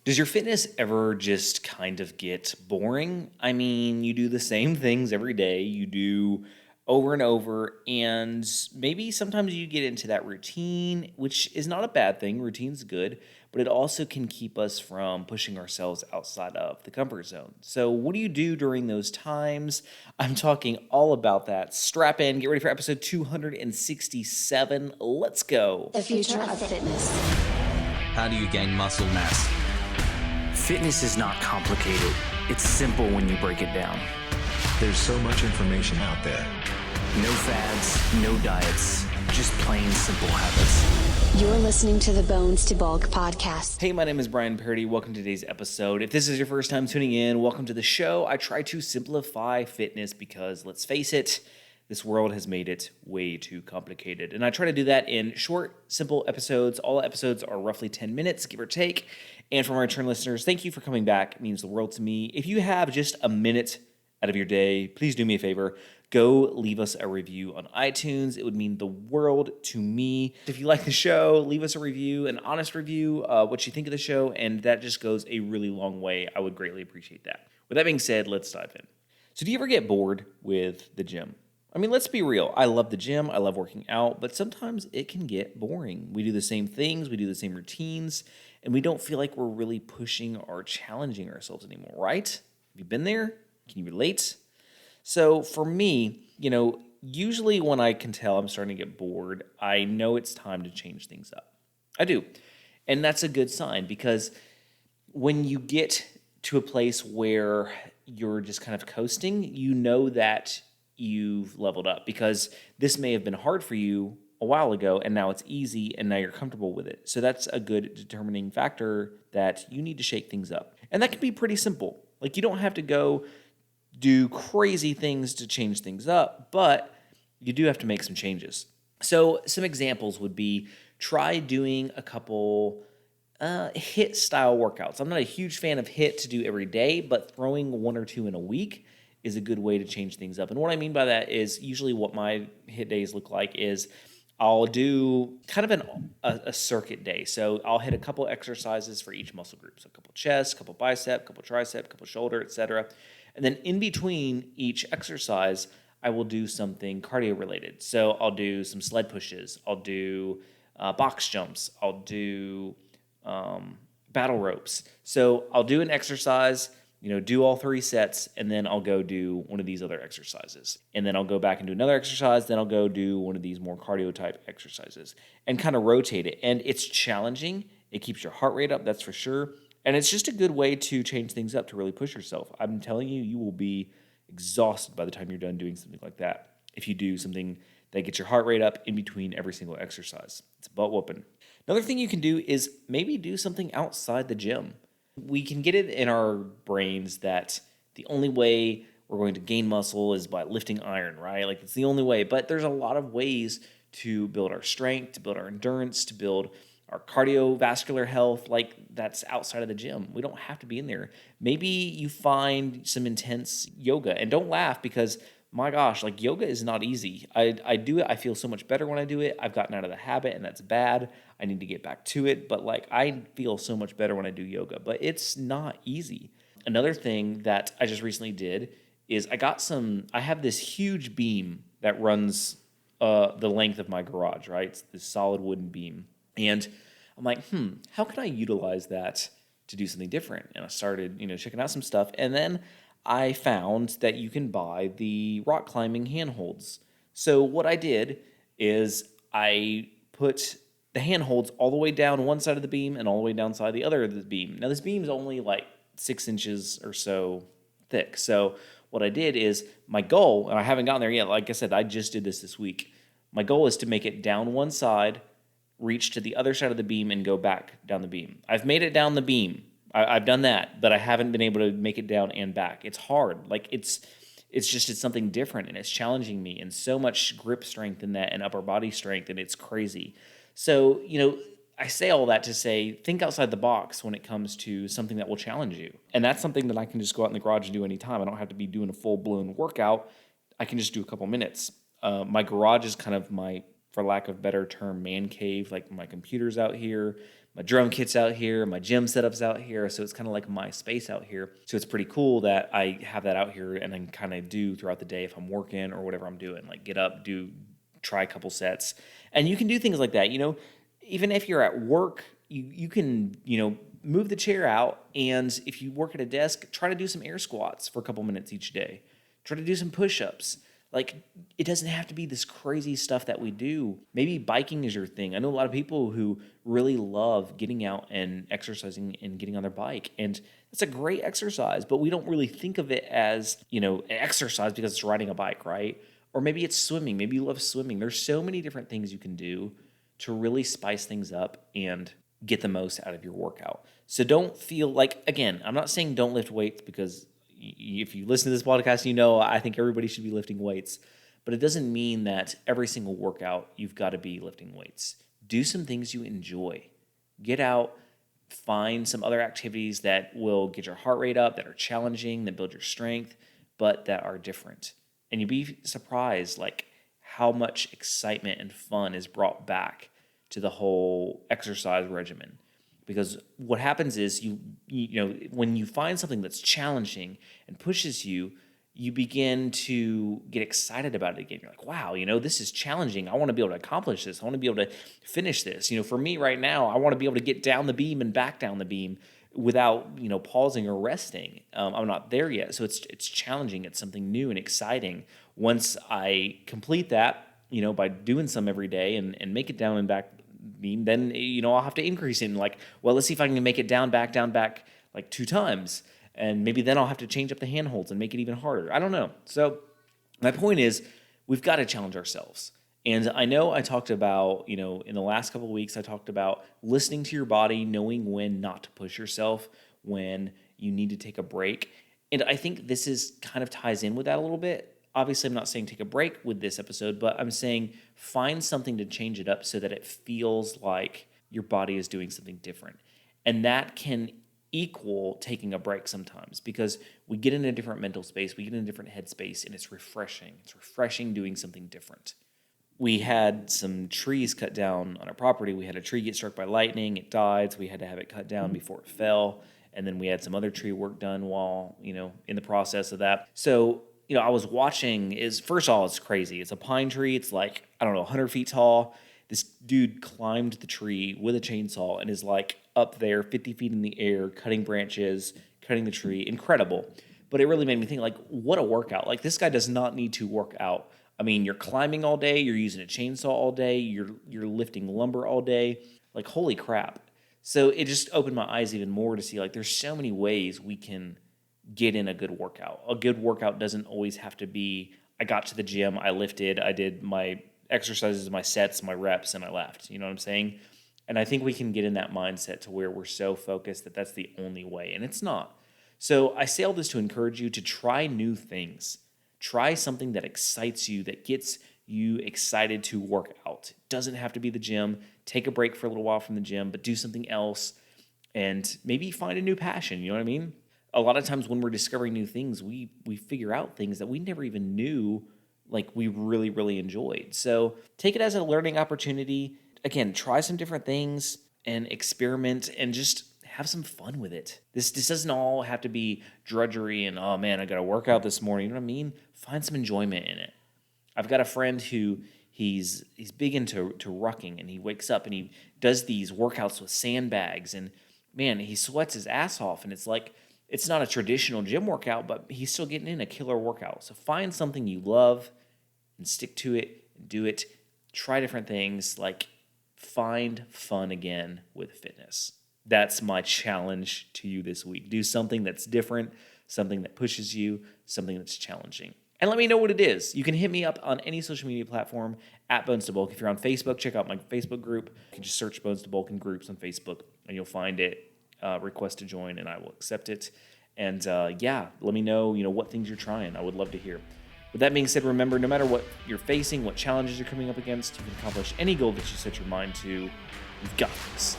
Does your fitness ever just kind of get boring? I mean, you do the same things every day, you do over and over, and maybe sometimes you get into that routine, which is not a bad thing. Routine's good, but it also can keep us from pushing ourselves outside of the comfort zone. So, what do you do during those times? I'm talking all about that. Strap in, get ready for episode 267. Let's go. The future of fitness. How do you gain muscle mass? Fitness is not complicated. It's simple when you break it down. There's so much information out there. No fads, no diets, just plain simple habits. You're listening to the Bones to Bulk podcast. Hey, my name is Brian Parody. Welcome to today's episode. If this is your first time tuning in, welcome to the show. I try to simplify fitness because, let's face it, this world has made it way too complicated. And I try to do that in short, simple episodes. All episodes are roughly 10 minutes, give or take. And for my return listeners, thank you for coming back. It means the world to me. If you have just a minute out of your day, please do me a favor. Go leave us a review on iTunes. It would mean the world to me. If you like the show, leave us a review, an honest review, what you think of the show, and that just goes a really long way. I would greatly appreciate that. With that being said, let's dive in. So do you ever get bored with the gym? I mean, let's be real. I love the gym. I love working out, but sometimes it can get boring. We do the same things. We do the same routines, and we don't feel like we're really pushing or challenging ourselves anymore, right? Have you been there? Can you relate? So for me, usually when I can tell I'm starting to get bored, I know it's time to change things up. I do. And that's a good sign because when you get to a place where you're just kind of coasting, you know that you've leveled up because this may have been hard for you a while ago and now it's easy and now you're comfortable with it. So that's a good determining factor that you need to shake things up. And that can be pretty simple. Like you don't have to go do crazy things to change things up, but you do have to make some changes. So some examples would be try doing a couple HIIT style workouts. I'm not a huge fan of HIIT to do every day, but throwing one or two in a week is a good way to change things up. And what I mean by that is usually what my HIIT days look like is I'll do kind of a circuit day. So I'll hit a couple exercises for each muscle group. So a couple chest, a couple bicep, a couple tricep, a couple shoulder, etc. And then in between each exercise, I will do something cardio related. So I'll do some sled pushes. I'll do box jumps. I'll do battle ropes. So I'll do an exercise, do all 3 sets, and then I'll go do one of these other exercises. And then I'll go back and do another exercise, then I'll go do one of these more cardio type exercises and kind of rotate it. And it's challenging. It keeps your heart rate up, that's for sure. And it's just a good way to change things up, to really push yourself. I'm telling you, you will be exhausted by the time you're done doing something like that if you do something that gets your heart rate up in between every single exercise. It's butt whooping. Another thing you can do is maybe do something outside the gym. We can get it in our brains that the only way we're going to gain muscle is by lifting iron, right? Like it's the only way. But there's a lot of ways to build our strength, to build our endurance, to build our cardiovascular health, like that's outside of the gym. We don't have to be in there. Maybe you find some intense yoga, and don't laugh because my gosh, like yoga is not easy. I do it. I feel so much better when I do it. I've gotten out of the habit and that's bad. I need to get back to it. But like I feel so much better when I do yoga, but it's not easy. Another thing that I just recently did is I have this huge beam that runs the length of my garage, right? It's this solid wooden beam. And I'm like, how can I utilize that to do something different? And I started, checking out some stuff. And then I found that you can buy the rock climbing handholds. So what I did is I put the handholds all the way down one side of the beam and all the way down side the other of the beam. Now this beam is only like 6 inches or so thick. So what I did is my goal, and I haven't gotten there yet. Like I said, I just did this week. My goal is to make it down one side, reach to the other side of the beam, and go back down the beam. I've made it down the beam. I've done that, but I haven't been able to make it down and back. It's hard. Like it's something different, and it's challenging me, and so much grip strength in that and upper body strength, and it's crazy. So, I say all that to say, think outside the box when it comes to something that will challenge you. And that's something that I can just go out in the garage and do anytime. I don't have to be doing a full-blown workout. I can just do a couple minutes. My garage is kind of my, for lack of a better term, man cave. Like my computer's out here. my drum kit's out here, my gym setup's out here. So it's kind of like my space out here. So it's pretty cool that I have that out here and I can kind of do throughout the day if I'm working or whatever I'm doing, like get up, try a couple sets. And you can do things like that. Even if you're at work, you can, move the chair out. And if you work at a desk, try to do some air squats for a couple minutes each day. Try to do some push-ups. Like, it doesn't have to be this crazy stuff that we do. Maybe biking is your thing. I know a lot of people who really love getting out and exercising and getting on their bike. And it's a great exercise, but we don't really think of it as, an exercise because it's riding a bike, right? Or maybe it's swimming. Maybe you love swimming. There's so many different things you can do to really spice things up and get the most out of your workout. So don't feel like, again, I'm not saying don't lift weights because if you listen to this podcast, I think everybody should be lifting weights, but it doesn't mean that every single workout you've got to be lifting weights. Do some things you enjoy. Get out, find some other activities that will get your heart rate up, that are challenging, that build your strength, but that are different. And you'll be surprised like how much excitement and fun is brought back to the whole exercise regimen. Because what happens is when you find something that's challenging and pushes you, you begin to get excited about it again. You're like, wow, this is challenging. I want to be able to accomplish this. I want to be able to finish this. For me right now, I want to be able to get down the beam and back down the beam without, pausing or resting. I'm not there yet. So it's challenging. It's something new and exciting. Once I complete that, by doing some every day and make it down and back beam, then I'll have to increase it and let's see if I can make it down back like 2 times, and maybe then I'll have to change up the handholds and make it even harder. I don't know. So my point is we've got to challenge ourselves. And I know I talked about, in the last couple of weeks, I talked about listening to your body, knowing when not to push yourself, when you need to take a break. And I think this is kind of ties in with that a little bit. Obviously, I'm not saying take a break with this episode, but I'm saying find something to change it up so that it feels like your body is doing something different. And that can equal taking a break sometimes because we get in a different mental space, we get in a different headspace, and it's refreshing. It's refreshing doing something different. We had some trees cut down on our property. We had a tree get struck by lightning. It died, so we had to have it cut down before it fell. And then we had some other tree work done while, in the process of that. So I was watching first of all, it's crazy. It's a pine tree. It's 100 feet tall. This dude climbed the tree with a chainsaw and is up there 50 feet in the air, cutting branches, cutting the tree. Incredible. But it really made me think what a workout. This guy does not need to work out. I mean, you're climbing all day. You're using a chainsaw all day. You're lifting lumber all day. Holy crap. So it just opened my eyes even more to see there's so many ways we can get in a good workout. A good workout doesn't always have to be, I got to the gym, I lifted, I did my exercises, my sets, my reps, and I left. You know what I'm saying? And I think we can get in that mindset to where we're so focused that that's the only way, and it's not. So I say all this to encourage you to try new things. Try something that excites you, that gets you excited to work out. It doesn't have to be the gym. Take a break for a little while from the gym, but do something else and maybe find a new passion. You know what I mean? A lot of times when we're discovering new things, we figure out things that we never even knew we really, really enjoyed. So take it as a learning opportunity. Again, try some different things and experiment and just have some fun with it. This doesn't all have to be drudgery and, oh man, I got to work out this morning. You know what I mean? Find some enjoyment in it. I've got a friend who he's big into rucking, and he wakes up and he does these workouts with sandbags, and man, he sweats his ass off, and it's not a traditional gym workout, but he's still getting in a killer workout. So find something you love and stick to it and do it. Try different things. Find fun again with fitness. That's my challenge to you this week. Do something that's different, something that pushes you, something that's challenging. And let me know what it is. You can hit me up on any social media platform at Bones to Bulk. If you're on Facebook, check out my Facebook group. You can just search Bones to Bulk in groups on Facebook, and you'll find it. Request to join, and I will accept it. And let me know, what things you're trying. I would love to hear. With that being said, remember, no matter what you're facing, what challenges you're coming up against, you can accomplish any goal that you set your mind to. You've got this.